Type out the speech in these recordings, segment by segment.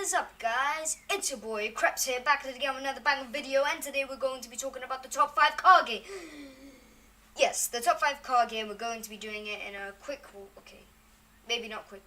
is up, guys? It's your boy Krebs here, back at it again with another bang video, and today we're going to be talking about the top 5 kage. Yes, the top 5 kage. We're going to be doing it in a quick, okay, maybe not quick.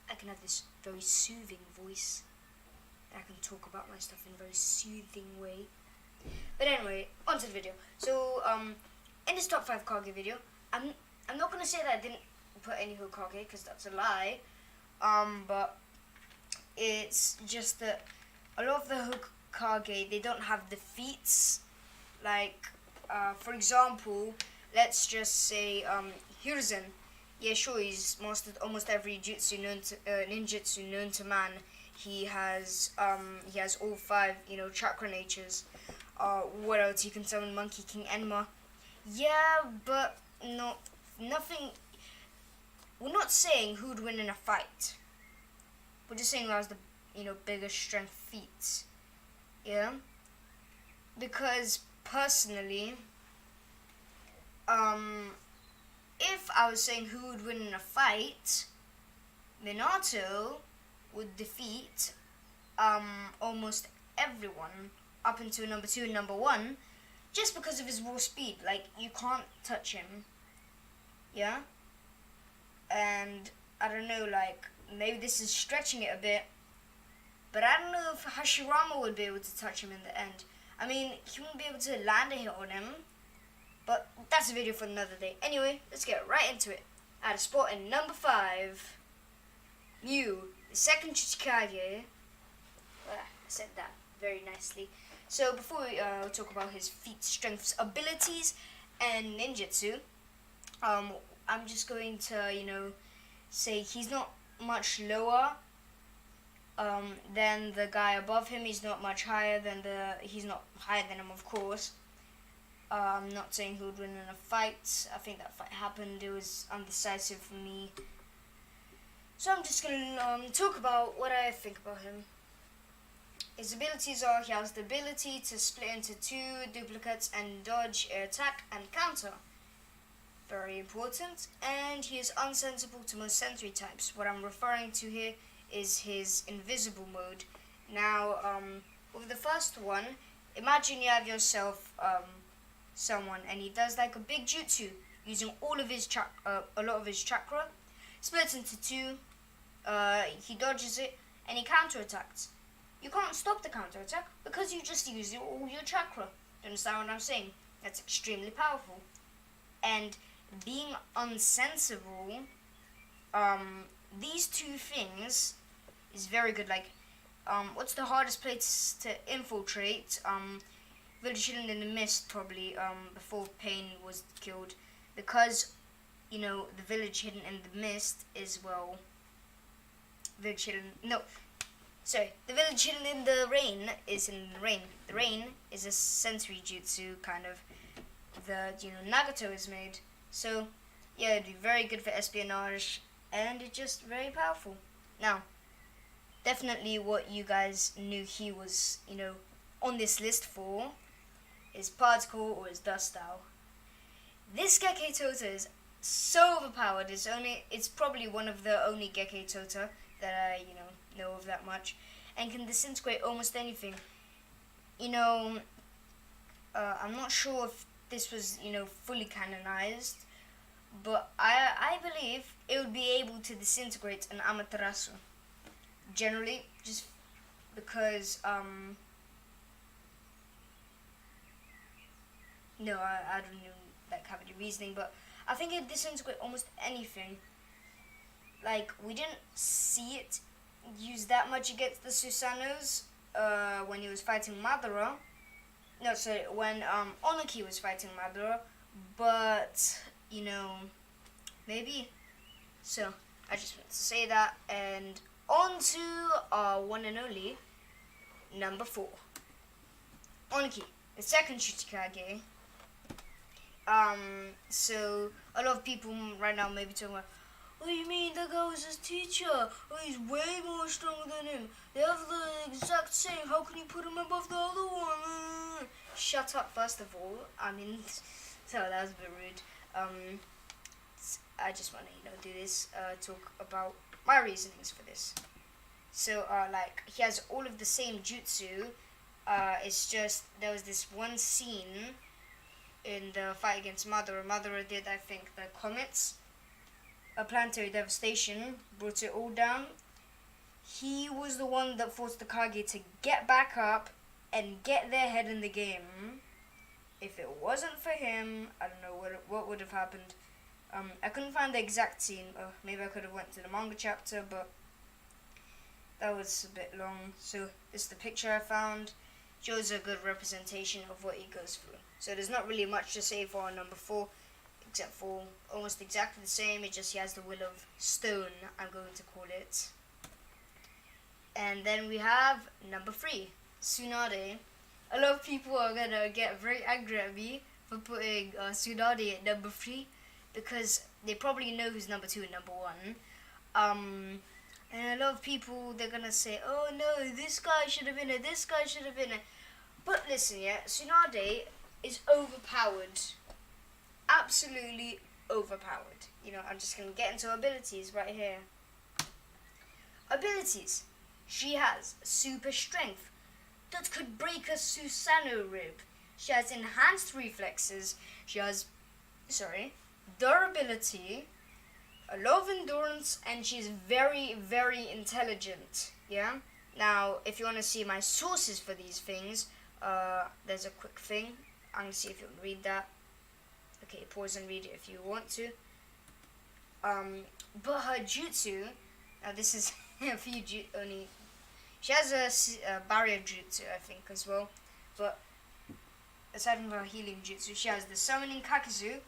I can have this very soothing voice. I can talk about my stuff in a very soothing way. But anyway, on to the video. So, in this top 5 kage video, I'm not going to say that I didn't put any Hokage, because that's a lie. But it's just that a lot of the Hokage, they don't have the feats. Like, for example, let's just say Hiruzen. Yeah, sure, he's mastered almost every jutsu known to ninjutsu known to man. He has all 5, chakra natures. What else? He can summon Monkey King Enma. Yeah, but nothing. We're not saying who would win in a fight. We're just saying that was the biggest strength feats. Yeah. Because personally, if I was saying who would win in a fight, Minato would defeat almost everyone up until number 2 and number 1, just because of his raw speed. Like, you can't touch him. Yeah. And I don't know, like, maybe this is stretching it a bit, but I don't know if Hashirama would be able to touch him in the end. I mean, he wouldn't be able to land a hit on him, but that's a video for another day. Anyway, let's get right into it. At a spot in number 5, Mew, the second Chichikage. I said that very nicely. So before we talk about his feat, strengths, abilities, and ninjutsu, I'm just going to, say he's not much lower than the guy above him. He's not much higher than he's not higher than him, of course. I'm not saying who would win in a fight. I think that fight happened. It was undecisive for me. So I'm just going to talk about what I think about him. His abilities are, he has the ability to split into 2 duplicates and dodge, air attack, and counter. Very important. And he is unsensible to most sensory types. What I'm referring to here is his invisible mode. Now, with the first one, imagine you have yourself someone, and he does like a big jutsu using all of his a lot of his chakra, splits into 2. He dodges it, and he counterattacks. You can't stop the counterattack because you just used all your chakra. You understand what I'm saying? That's extremely powerful. And being unsensible, these 2 things is very good. Like, what's the hardest place to infiltrate? Village hidden in the mist, probably, before Pain was killed, because the village hidden in the mist is, well, the village hidden in the rain is in the rain. The rain is a sensory jutsu, kind of, that Nagato is made. So yeah, it'd be very good for espionage, and it's just very powerful. Now, definitely what you guys knew he was, on this list for is particle or his dust style. This Geke Tota is so overpowered. It's probably one of the only Geke Tota that I know of that much, and can disintegrate almost anything. I'm not sure if this was fully canonized, but I believe it would be able to disintegrate an Amaterasu. Generally, just because no, I don't have any reasoning, but I think it would disintegrate almost anything. Like, we didn't see it use that much against the Susanos when he was fighting Madara. No, sorry, when Onuki was fighting Madara, but maybe. So I just want to say that, and on to our one and only number 4, Onuki, the second Chichikage. So a lot of people right now may be talking about, what do you mean, that guy was his teacher? Oh, he's way more stronger than him. They have the exact same. How can you put him above the other one? Shut up, first of all. I mean, so that was a bit rude. I just want to, do this, talk about my reasonings for this. So like he has all of the same jutsu. It's just there was this one scene in the fight against Madara. Madara did, I think, the comets, a planetary devastation, brought it all down. He was the one that forced the Kage to get back up and get their head in the game. If it wasn't for him, I don't know what would have happened. I couldn't find the exact scene. Maybe I could have went to the manga chapter, but that was a bit long. So this is the picture I found. Shows a good representation of what he goes through. So there's not really much to say for number 4, except for almost exactly the same. It just he has the will of stone, I'm going to call it. And then we have number 3, Tsunade. A lot of people are gonna get very angry at me for putting Tsunade at number 3 because they probably know who's number 2 and number 1. And a lot of people, they're gonna say, oh no, this guy should have been it, this guy should have been it. But listen, yeah, Tsunade is overpowered. Absolutely overpowered. You know, I'm just gonna get into abilities right here. Abilities. She has super strength that could break a Susanoo rib. She has enhanced reflexes. She has, durability, a lot of endurance, and she's very, very intelligent. Yeah. Now, if you want to see my sources for these things, there's a quick thing. I'm gonna see if you can read that. Okay, pause and read it if you want to. But her jutsu. Now this is a few only. She has a barrier jutsu, I think, as well. But aside from her healing jutsu, she has the summoning Kakazu,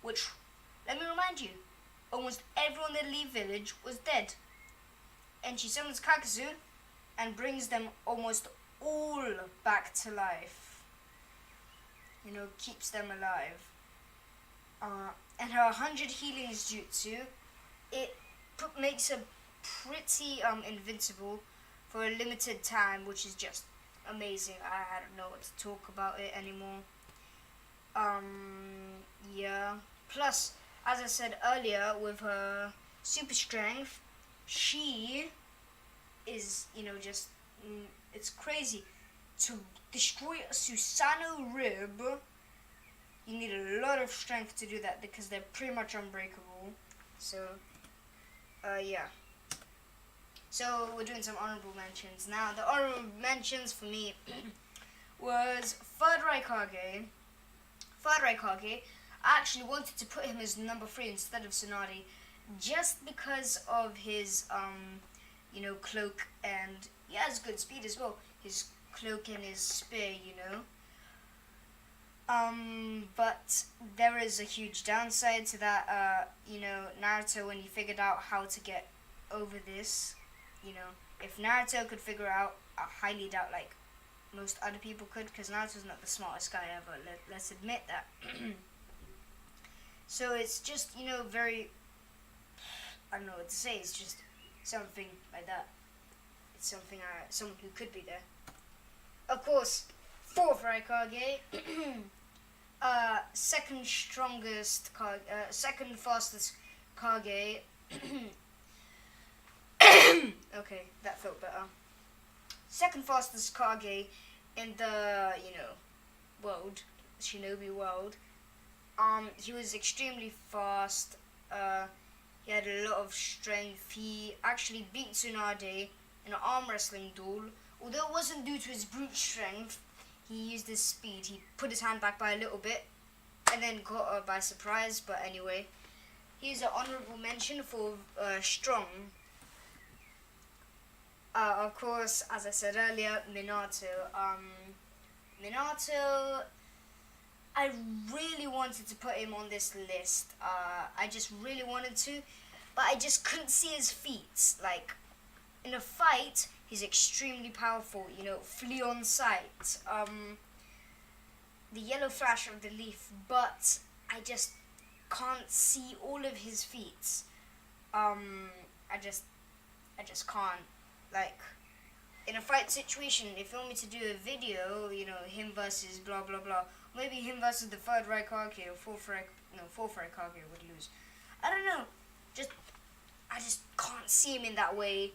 which, let me remind you, almost everyone in the Leaf Village was dead. And she summons Kakazu and brings them almost all back to life. You know, keeps them alive. And her 100 healings jutsu, it makes her pretty invincible for a limited time, which is just amazing. I don't know what to talk about it anymore. Yeah. Plus, as I said earlier, with her super strength, she is, you know, just, it's crazy. To destroy a Susanoo rib, you need a lot of strength to do that because they're pretty much unbreakable. So, yeah. So, we're doing some honorable mentions. Now, the honorable mentions for me was Third Raikage. Third Raikage, I actually wanted to put him as number 3 instead of Tsunade just because of his, you know, cloak, and he has good speed as well. His cloak and his spear, you know. But there is a huge downside to that. You know, Naruto, when he figured out how to get over this, you know, if Naruto could figure out, I highly doubt, like, most other people could, because Naruto's not the smartest guy ever, let's admit that. So it's just, you know, very, I don't know what to say, it's just something like that. It's something, someone who could be there. Of course, 4th Raikage, second strongest Kage, second fastest Kage. Okay, that felt better. Second fastest Kage in the, you know, world, Shinobi world. He was extremely fast. He had a lot of strength. He actually beat Tsunade in an arm wrestling duel. Although it wasn't due to his brute strength, he used his speed. He put his hand back by a little bit and then got her by surprise. But anyway, he's an honorable mention for strong. Of course, as I said earlier, Minato. Minato, I really wanted to put him on this list. I just really wanted to, but I just couldn't see his feats. Like, in a fight, he's extremely powerful, you know, flee on sight. The yellow flash of the leaf, but I just can't see all of his feats. I just can't. Like, in a fight situation, if you want me to do a video, you know, him versus blah blah blah, maybe him versus the 3rd Raikage or 4th Raikage would lose. I don't know. I just can't see him in that way.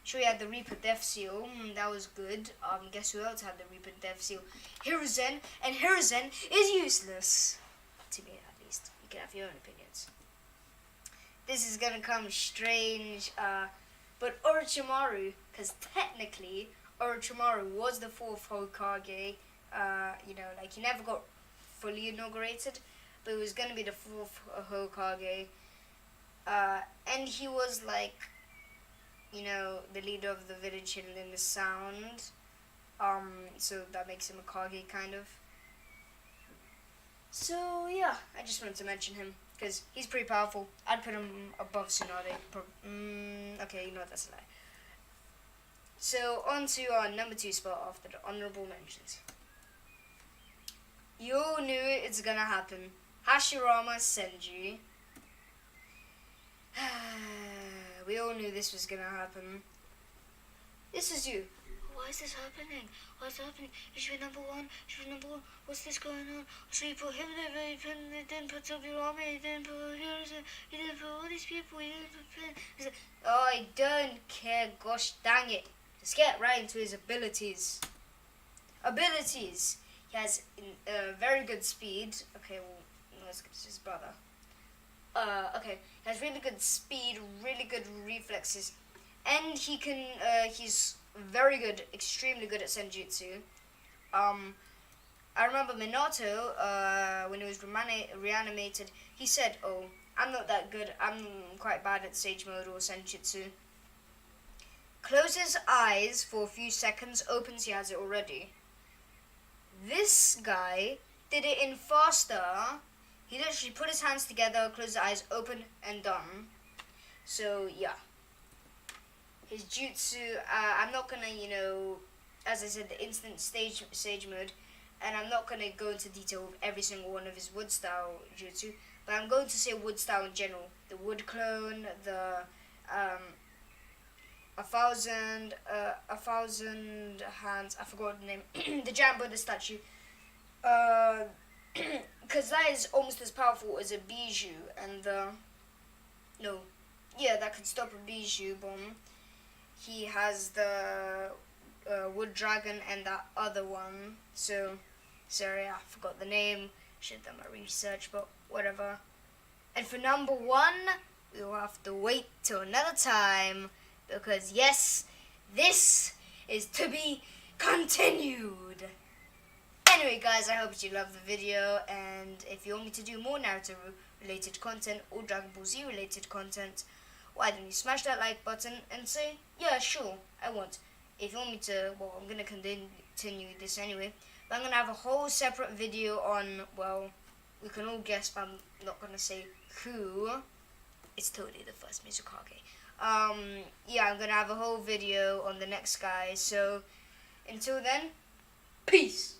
Sure, he had the Reaper Death Seal. That was good. Guess who else had the Reaper Death Seal? Hiruzen, and Hiruzen is useless. To me, at least. You can have your own opinions. This is gonna come strange, but Orochimaru, because technically Orochimaru was the 4th Hokage. Like he never got fully inaugurated, but it was gonna be the 4th Hokage. And he was like, the leader of the village in the sound. So that makes him a Kage, kind of. So yeah, I just wanted to mention him because he's pretty powerful. I'd put him above Tsunade. Okay, that's a lie. So on to our number 2 spot after the honorable mentions. You all knew it's gonna happen. Hashirama Senju. We all knew this was gonna happen. This is you. Why is this happening? What's happening? It should be number 1. What's this going on? So you put him there, you didn't put Tobirama, you didn't put Hiruzen, you didn't put all these people, you didn't put Flynn. Oh, I don't care, gosh dang it. Let's get right into his abilities. He has very good speed. Okay, well, let's get to his brother. Okay, he has really good speed, really good reflexes, and he can, he's very good, extremely good at Senjutsu. I remember Minato, when he was reanimated, he said, "Oh, I'm not that good, I'm quite bad at Sage Mode or Senjutsu." Closes eyes for a few seconds, opens, he has it already. This guy did it in faster. He literally put his hands together, closed his eyes, open, and done. So, yeah. His jutsu, I'm not gonna, as I said, the instant sage mode, and I'm not gonna go into detail with every single one of his wood style jutsu, but I'm going to say wood style in general. The wood clone, the, 1,000 hands, I forgot the name, the giant Buddha statue, because that is almost as powerful as a Bijou, and that could stop a Bijou bomb. He has the wood dragon and that other one, sorry, I forgot the name, should have done my research, but whatever. And for number 1, we'll have to wait till another time, because yes, this is to be continued. Anyway guys, I hope you loved the video, and if you want me to do more Naruto related content or Dragon Ball Z related content, why don't you smash that like button and say, yeah, sure, I want. If you want me to, well, I'm going to continue this anyway, but I'm going to have a whole separate video on, well, we can all guess, but I'm not going to say who. It's totally the first Mizukage. I'm going to have a whole video on the next guy, so until then, peace!